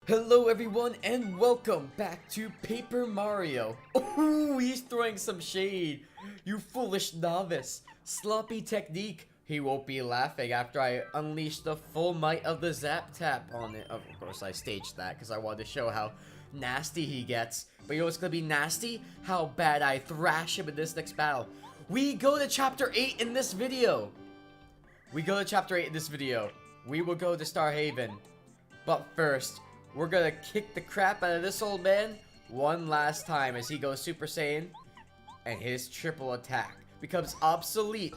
Hello everyone and welcome back to Paper Mario. Oh, he's throwing some shade. You foolish novice. Sloppy technique. He won't be laughing after I unleash the full might of the Zap Tap on it. Of course I staged that because I wanted to show how nasty he gets. But you know what's gonna be nasty? How bad I thrash him in this next battle. We go to chapter 8 in this video. We will go to Star Haven. But first, we're gonna kick the crap out of this old man one last time as he goes Super Saiyan and his triple attack becomes obsolete.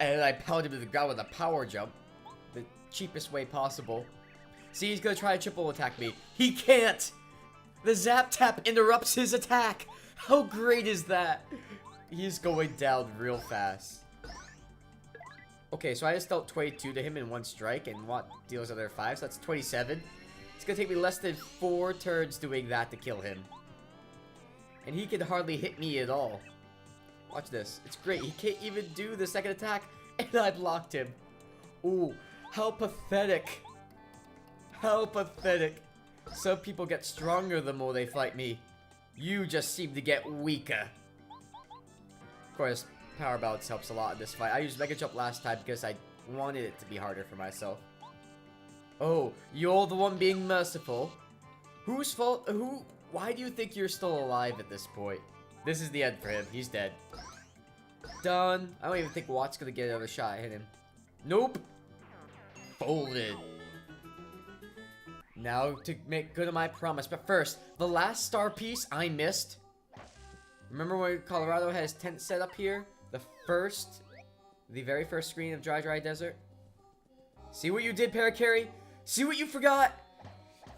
And I pound him to the ground with a power jump, the cheapest way possible. See, he's gonna try to triple attack me. He can't! The Zap Tap interrupts his attack! How great is that? He's going down real fast. Okay, so I just dealt 22 to him in one strike, and what deals another 5, so that's 27. It's gonna take me less than 4 turns doing that to kill him. And he can hardly hit me at all. Watch this. It's great. He can't even do the second attack, and I blocked him. Ooh, how pathetic. How pathetic. Some people get stronger the more they fight me. You just seem to get weaker. Of course, power balance helps a lot in this fight. I used Mega Jump last time because I wanted it to be harder for myself. Oh, you're the one being merciful. Whose fault? Why do you think you're still alive at this point? This is the end for him. He's dead. Done. I don't even think Watt's gonna get another shot at him. Nope. Folded. Now to make good on my promise. But first, the last star piece I missed. Remember when Colorado had his tent set up here? The very first screen of Dry Desert? See what you did, Parakarry? See what you forgot?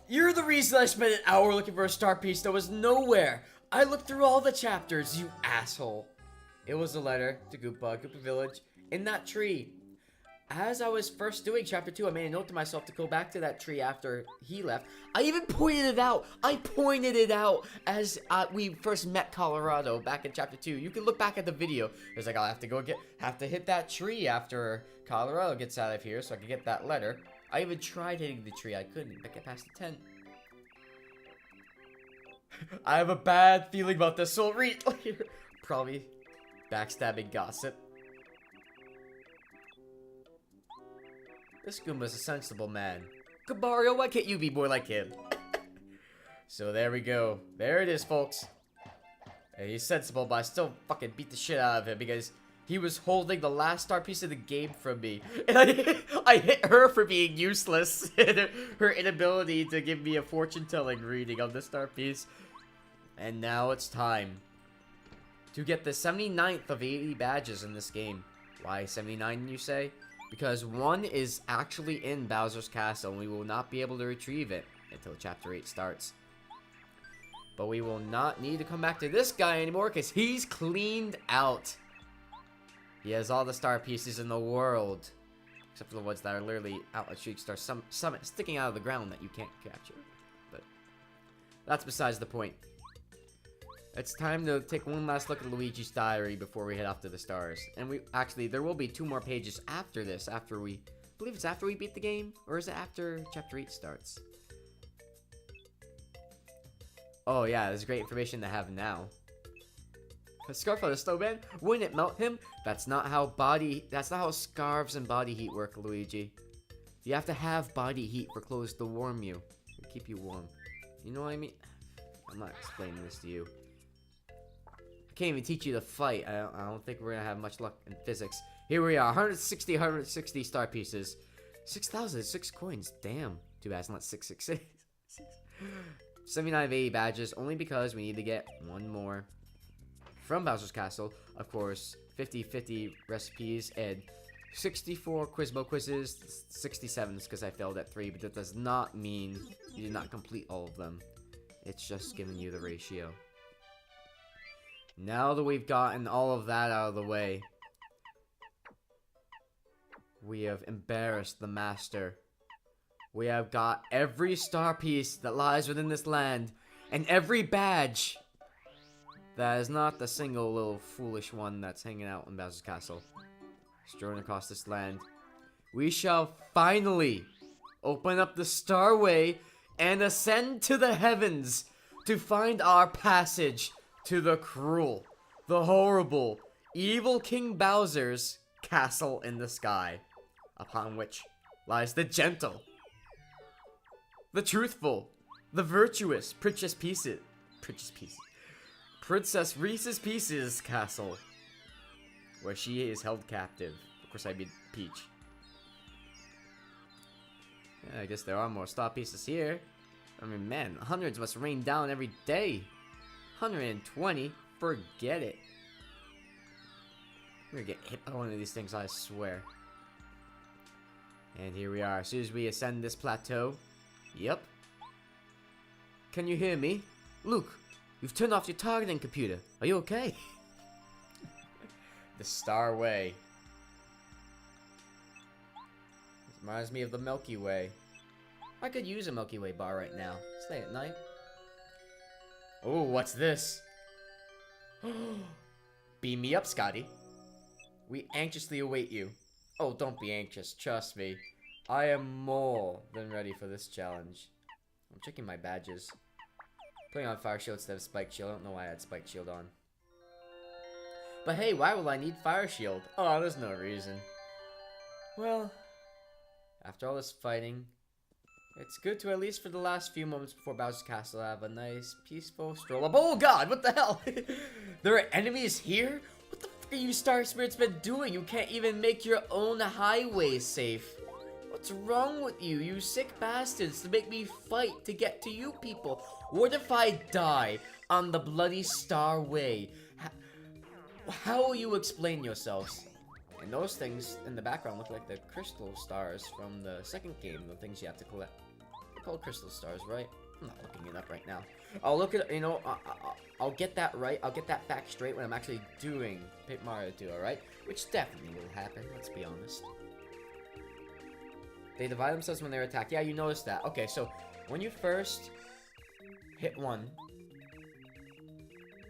You're the reason I spent an hour looking for a star piece that was nowhere. I looked through all the chapters, you asshole. It was a letter to Goopa Village, in that tree. As I was first doing chapter 2, I made a note to myself to go back to that tree after he left. I even pointed it out. I pointed it out as we first met Colorado back in chapter 2. You can look back at the video. It was like, I'll have to hit that tree after Colorado gets out of here so I can get that letter. I even tried hitting the tree. I couldn't. I get past the tent. I have a bad feeling about this, so I'll read later. Probably backstabbing gossip. This Goomba's a sensible man. Mario, why can't you be more like him? So there we go. There it is, folks. And he's sensible, but I still fucking beat the shit out of him because he was holding the last star piece of the game from me. And I hit her for being useless. And her inability to give me a fortune-telling reading of the star piece. And now it's time to get the 79th of 80 badges in this game. Why 79, you say? Because one is actually in Bowser's Castle, and we will not be able to retrieve it until Chapter 8 starts. But we will not need to come back to this guy anymore, because he's cleaned out. He has all the star pieces in the world. Except for the ones that are literally out at Shriek Star Summit, sticking out of the ground that you can't capture. But that's besides the point. It's time to take one last look at Luigi's diary before we head off to the stars. And there will be 2 more pages after this, I believe it's after we beat the game, or is it after Chapter 8 starts? Oh yeah, there's great information to have now. A scarf on a snowman? Wouldn't it melt him? That's not how scarves and body heat work, Luigi. You have to have body heat for clothes to warm you. To keep you warm. You know what I mean? I'm not explaining this to you. I can't even teach you to fight. I don't think we're gonna have much luck in physics. Here we are, 160 star pieces. 6,006 coins, damn. Too bad it's not 666. 79 of 80 badges, only because we need to get one more from Bowser's Castle. Of course, 50-50 recipes and 64 Quizmo quizzes. 67 is because I failed at 3, but that does not mean you did not complete all of them. It's just giving you the ratio. Now that we've gotten all of that out of the way, we have embarrassed the master. We have got every star piece that lies within this land, and every badge that is not the single little foolish one that's hanging out in Bowser's Castle. Strewn across this land. We shall finally open up the starway, and ascend to the heavens to find our passage to the cruel, the horrible, evil King Bowser's castle in the sky, upon which lies the gentle, the truthful, the virtuous Princess Reese's Pieces castle, where she is held captive. Of course, I mean Peach. Yeah, I guess there are more star pieces here. I mean, man, hundreds must rain down every day. 120? Forget it. We're gonna get hit by one of these things, I swear. And here we are. As soon as we ascend this plateau. Yep. Can you hear me? Luke, you've turned off your targeting computer. Are you okay? The Starway. This reminds me of the Milky Way. I could use a Milky Way bar right now. It's late at night. Oh, what's this? Beam me up, Scotty. We anxiously await you. Oh, don't be anxious. Trust me. I am more than ready for this challenge. I'm checking my badges. Putting on Fire Shield instead of Spike Shield. I don't know why I had Spike Shield on. But hey, why will I need Fire Shield? Oh, there's no reason. Well, after all this fighting, it's good to, at least for the last few moments before Bowser's Castle, have a nice, peaceful stroll up. Oh god, what the hell? There are enemies here? What the fuck are you Star Spirits been doing? You can't even make your own highway safe. What's wrong with you, you sick bastards, to make me fight to get to you people? What if I die on the bloody Starway? How will you explain yourselves? And those things in the background look like the crystal stars from the second game, the things you have to collect. They're called crystal stars, right? I'm not looking it up right now. I'll look at, you know, I'll get that right. I'll get that fact straight when I'm actually doing Paper Mario 2, alright? Which definitely will happen, let's be honest. They divide themselves when they're attacked. Yeah, you noticed that. Okay, so when you first hit one,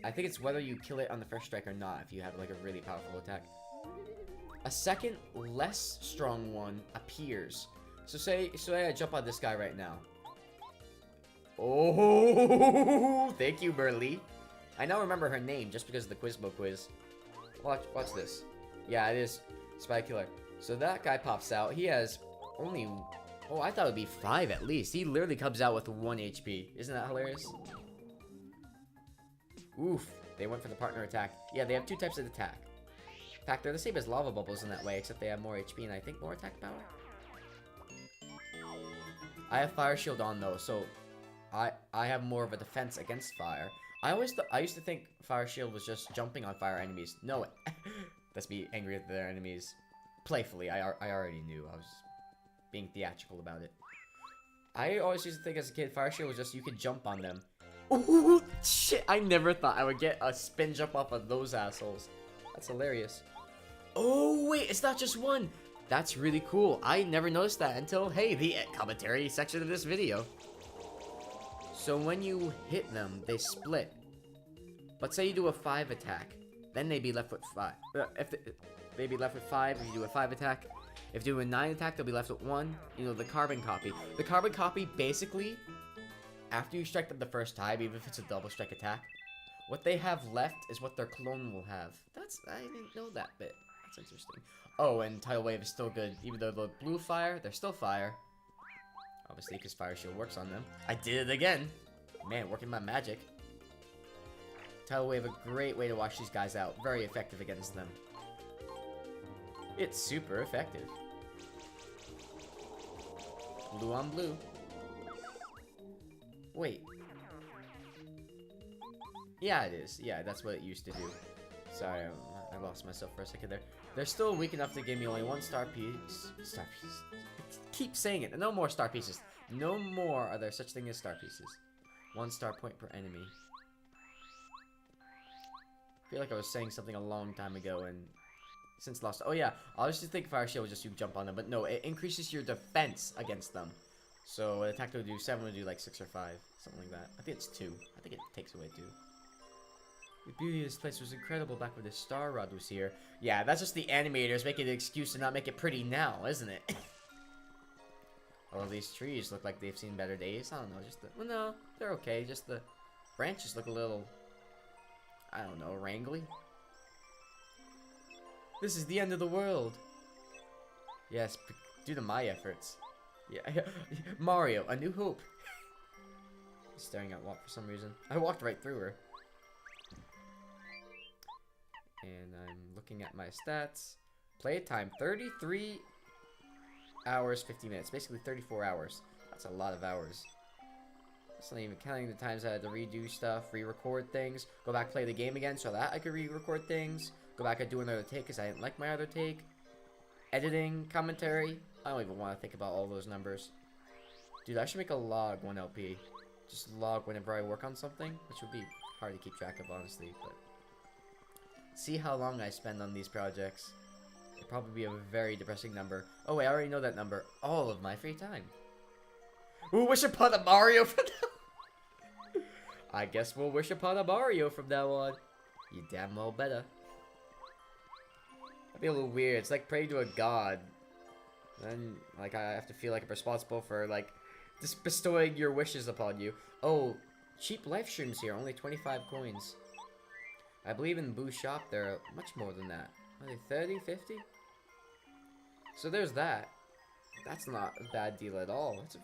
I think it's whether you kill it on the first strike or not, if you have like a really powerful attack. A second, less strong one appears. So say I jump on this guy right now. Oh, thank you, Burley. I now remember her name just because of the Quizmo quiz. Watch this. Yeah, it is Spy Killer. So that guy pops out. He has only... Oh, I thought it would be 5 at least. He literally comes out with 1 HP. Isn't that hilarious? Oof. They went for the partner attack. Yeah, they have 2 types of attack. In fact, they're the same as lava bubbles in that way, except they have more HP and I think more attack power. I have Fire Shield on though, so I have more of a defense against fire. I used to think Fire Shield was just jumping on fire enemies. No, that's me angry at their enemies. Playfully, I already knew. I was being theatrical about it. I always used to think as a kid, Fire Shield was just you could jump on them. Ooh, shit! I never thought I would get a spin jump off of those assholes. That's hilarious. Oh wait, it's not just one. That's really cool. I never noticed that until, hey, the commentary section of this video. So when you hit them, they split. But say you do a 5 attack, then they'd be left with 5. They'd be left with 5 if you do a 5 attack. If you do a 9 attack, they'll be left with 1. You know, the carbon copy. The carbon copy, basically, after you strike them the first time, even if it's a double strike attack, what they have left is what their clone will have. I didn't know that bit. That's interesting. Oh, and Tidal Wave is still good. Even though the blue fire, they're still fire. Obviously, because Fire Shield works on them. I did it again. Man, working my magic. Tidal Wave, a great way to watch these guys out. Very effective against them. It's super effective. Blue on blue. Wait. Yeah, it is. Yeah, that's what it used to do. Sorry, I lost myself for a second there. They're still weak enough to give me only 1 star piece. Star piece. I keep saying it. No more star pieces. No more are there such thing as star pieces. 1 star point per enemy. I feel like I was saying something a long time ago and since lost. Oh yeah, I used to think Fire Shield was just you jump on them, but no, it increases your defense against them. So an attack would do 7, would do like 6 or 5, something like that. I think it's 2. I think it takes away 2. The beauty of this place was incredible back when the Star Rod was here. Yeah, that's just the animators making an excuse to not make it pretty now, isn't it? All these trees look like they've seen better days. I don't know, well, no, they're okay. Just the branches look a little, I don't know, wrangly. This is the end of the world. Yes, due to my efforts. Yeah, Mario, A New Hope. Staring at Watt for some reason. I walked right through her. And I'm looking at my stats. Playtime, 33 hours, 50 minutes. Basically 34 hours. That's a lot of hours. That's not even counting the times I had to redo stuff, re-record things, go back play the game again so that I could re-record things, go back and do another take because I didn't like my other take, editing, commentary. I don't even want to think about all those numbers. Dude, I should make a log 1LP. Just log whenever I work on something, which would be hard to keep track of, honestly, but see how long I spend on these projects. It'd probably be a very depressing number. Oh wait, I already know that number. All of my free time. Ooh, wish upon a Mario from now. I guess we'll wish upon a Mario from now on. You damn well better. That'd be a little weird. It's like praying to a god. Then, like, I have to feel like I'm responsible for, like, just bestowing your wishes upon you. Oh, cheap live streams here. Only 25 coins. I believe in Boo's shop there are much more than that. Are they 30, 50? So there's that. That's not a bad deal at all. It's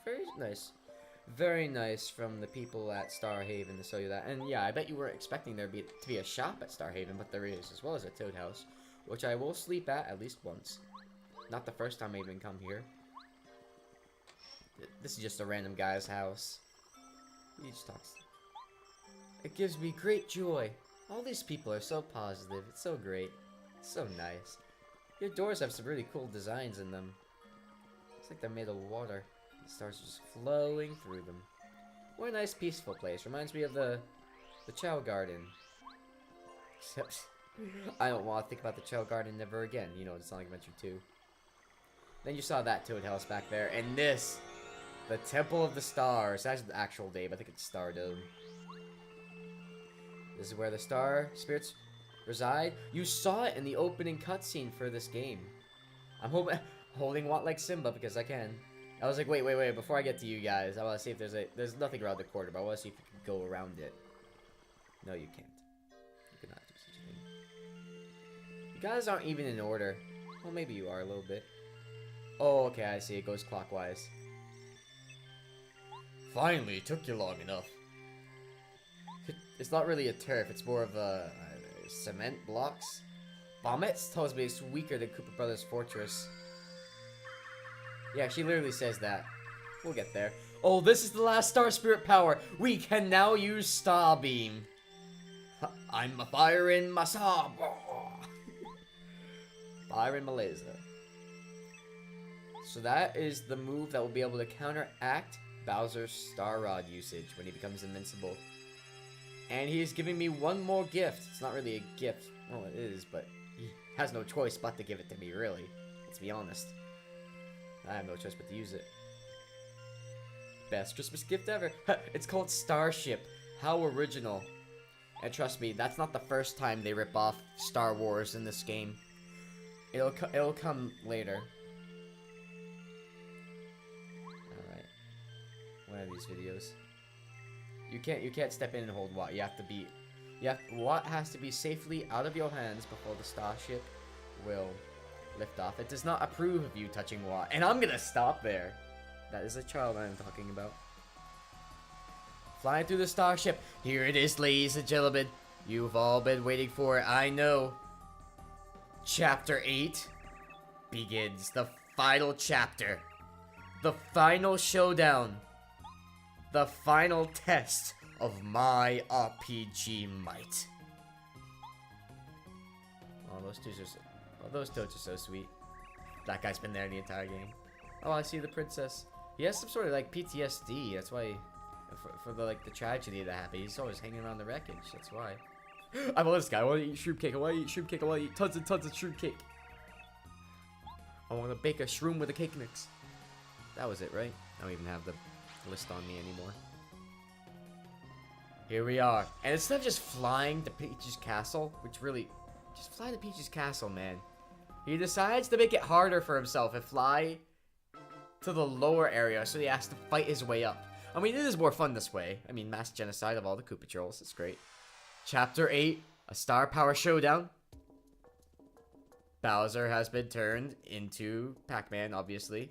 very nice from the people at Starhaven to show you that. And yeah, I bet you weren't expecting there to be a shop at Starhaven, but there is, as well as a Toad House, which I will sleep at least once. Not the first time I even come here. This is just a random guy's house. He just talks. It gives me great joy. All these people are so positive. It's so great. It's so nice. Your doors have some really cool designs in them. It's like they're made of water. The stars are just flowing through them. What a nice peaceful place. Reminds me of the Chow Garden. Except, I don't want to think about the Chow Garden ever again. You know, it's Sonic Adventure 2. Then you saw that Toad House back there. And this, the Temple of the Stars. That's the actual name. I think it's Stardome. This is where the star spirits reside. You saw it in the opening cutscene for this game. I'm holding Watt like Simba because I can. I was like, wait, before I get to you guys, I want to see if there's nothing around the corner, but I want to see if you can go around it. No, you can't. You cannot do such a thing. You guys aren't even in order. Well, maybe you are a little bit. Oh, okay, I see. It goes clockwise. Finally, took you long enough. It's not really a turf. It's more of a cement blocks. Bombets tells me it's weaker than Koopa Brothers Fortress. Yeah, she literally says that. We'll get there. Oh, this is the last Star Spirit power. We can now use Star Beam. I'm a fire in my saw. Fire in my laser. So that is the move that will be able to counteract Bowser's Star Rod usage when he becomes invincible. And he's giving me one more gift. It's not really a gift. Well, it is, but he has no choice but to give it to me, really. Let's be honest. I have no choice but to use it. Best Christmas gift ever. It's called Starship. How original. And trust me, that's not the first time they rip off Star Wars in this game. It'll come later. Alright. One of these videos. You can't step in and hold Watt. Watt has to be safely out of your hands before the starship will lift off. It does not approve of you touching Watt. And I'm gonna stop there. That is a child I'm talking about. Flying through the starship. Here it is, ladies and gentlemen. You've all been waiting for it, I know. Chapter 8 begins. The final chapter. The final showdown. The final test of my RPG might. Oh, those toads are so sweet. That guy's been there the entire game. Oh, I see the princess. He has some sort of like PTSD. That's why, for the like the tragedy that happened, he's always hanging around the wreckage. That's why. I love this guy. I want to eat shroom cake. I want to eat shroom cake. I want to eat tons and tons of shroom cake. I want to bake a shroom with a cake mix. That was it, right? I don't even have the list on me anymore. Here we are. And instead of just flying to Peach's castle, which really... Just fly to Peach's castle, man. He decides to make it harder for himself and fly to the lower area, so he has to fight his way up. I mean, it is more fun this way. I mean, mass genocide of all the Koopa Trolls. It's great. Chapter 8, a Star Power Showdown. Bowser has been turned into Pac-Man, obviously.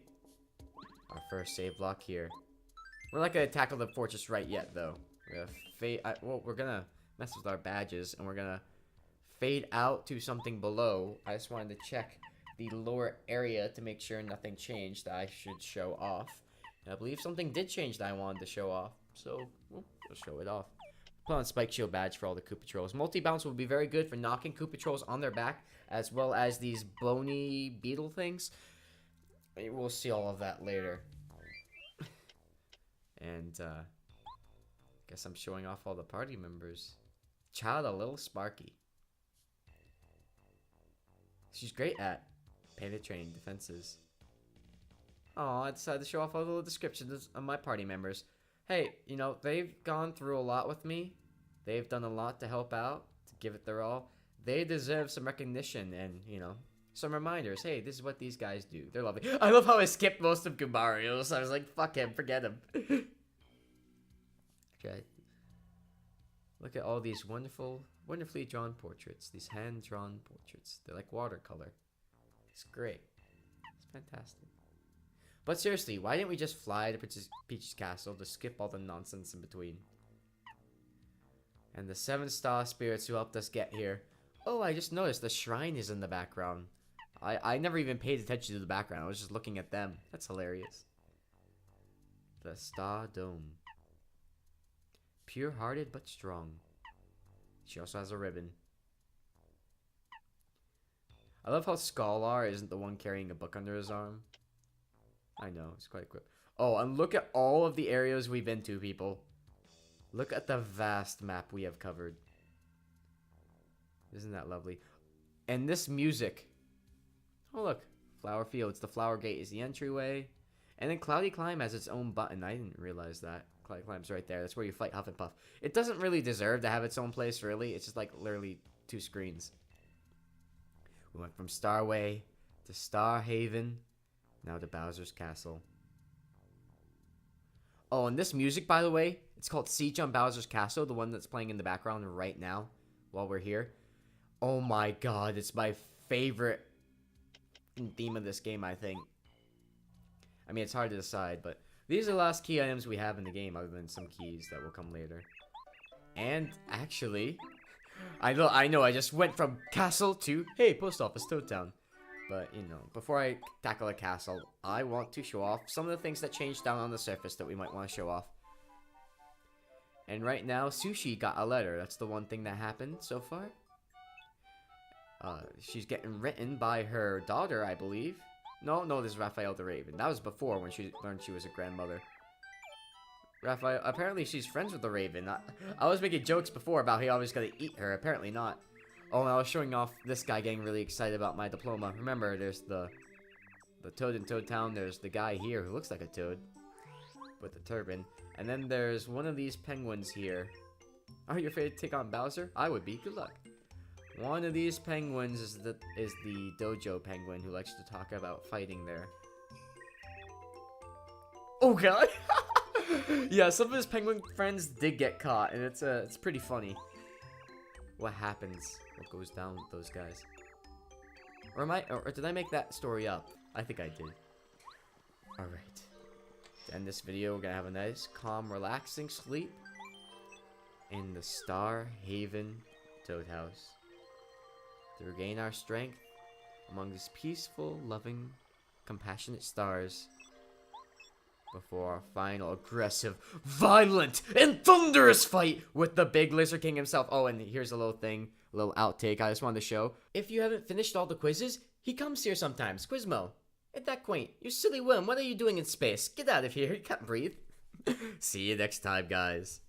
Our first save block here. We're not gonna tackle the fortress right yet, though. We're gonna fade. Well, we're gonna mess with our badges, and we're gonna fade out to something below. I just wanted to check the lower area to make sure nothing changed that I should show off. And I believe something did change that I wanted to show off, so we'll show it off. Put on Spike Shield badge for all the Koopa Trolls. Multi-bounce will be very good for knocking Koopa Trolls on their back, as well as these bony beetle things. We'll see all of that later. And, guess I'm showing off all the party members. Child, a little Sparky. She's great at panda training defenses. Oh, I decided to show off a little descriptions of my party members. Hey, you know, they've gone through a lot with me. They've done a lot to help out, to give it their all. They deserve some recognition and, you know, some reminders. Hey, this is what these guys do. They're lovely. I love how I skipped most of Gumario's. I was like, fuck him, forget him. Okay. Look at all these wonderfully drawn portraits. These hand-drawn portraits. They're like watercolor. It's great. It's fantastic. But seriously, why didn't we just fly to Princess Peach's castle to skip all the nonsense in between? And the 7 star spirits who helped us get here. Oh, I just noticed the shrine is in the background. I never even paid attention to the background. I was just looking at them. That's hilarious. The Star Dome. Pure-hearted but strong. She also has a ribbon. I love how Scholar isn't the one carrying a book under his arm. I know, it's quite quick. Oh, and look at all of the areas we've been to, people. Look at the vast map we have covered. Isn't that lovely? And this music. Oh, look. Flower Fields. The Flower Gate is the entryway. And then Cloudy Climb has its own button. I didn't realize that. Cloudy Climb's right there. That's where you fight Huff and Puff. It doesn't really deserve to have its own place, really. It's just like literally 2 screens. We went from Starway to Star Haven. Now to Bowser's Castle. Oh, and this music, by the way, it's called Siege on Bowser's Castle. The one that's playing in the background right now while we're here. Oh my god, it's my favorite theme of this game, I think. I mean, it's hard to decide, but these are the last key items we have in the game, other than some keys that will come later. And actually, I know, I just went from castle to, hey, post office, Toad Town. But, you know, before I tackle a castle, I want to show off some of the things that changed down on the surface that we might want to show off. And right now, Sushi got a letter. That's the one thing that happened so far. She's getting written by her daughter, I believe. No, this is Raphael the Raven. That was before when she learned she was a grandmother. Raphael, apparently she's friends with the Raven. I was making jokes before about he always gonna eat her. Apparently not. Oh, and I was showing off this guy getting really excited about my diploma. Remember, there's the Toad in Toad Town. There's the guy here who looks like a toad with the turban. And then there's one of these penguins here. Are you afraid to take on Bowser? I would be. Good luck. One of these penguins is the dojo penguin who likes to talk about fighting there. Oh god! Yeah, some of his penguin friends did get caught, and it's pretty funny. What happens? What goes down with those guys? Or did I make that story up? I think I did. Alright. To end this video, we're gonna have a nice, calm, relaxing sleep in the Star Haven Toad House. To regain our strength among these peaceful, loving, compassionate stars before our final aggressive, violent, and thunderous fight with the big Lizard King himself. Oh, and here's a little thing, a little outtake I just wanted to show. If you haven't finished all the quizzes, he comes here sometimes. Quizmo. Ain't that quaint? You silly worm, what are you doing in space? Get out of here, you can't breathe. See you next time, guys.